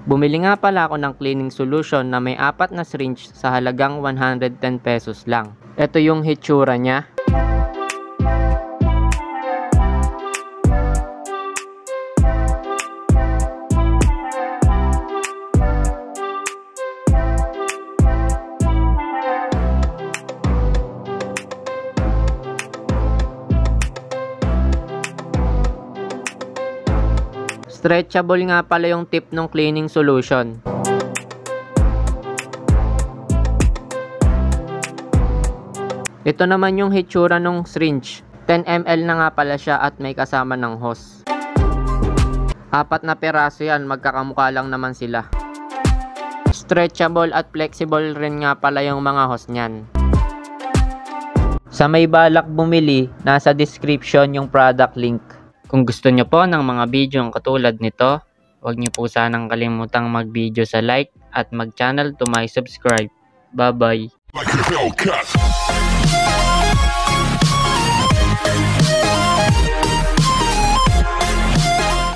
Bumili nga pala ako ng cleaning solution na may 4 na syringe sa halagang 110 pesos lang. Ito yung hitsura niya. Stretchable nga pala yung tip ng cleaning solution. Ito naman yung hitsura ng syringe. 10 ml na nga pala siya at may kasama ng hose. 4 na peraso yan, magkakamukha lang naman sila. Stretchable at flexible rin nga pala yung mga hose niyan. Sa may balak bumili, nasa description yung product link. Kung gusto nyo po ng mga video katulad nito, huwag nyo po sanang kalimutang mag-video sa like at mag-channel to my subscribe. Bye-bye!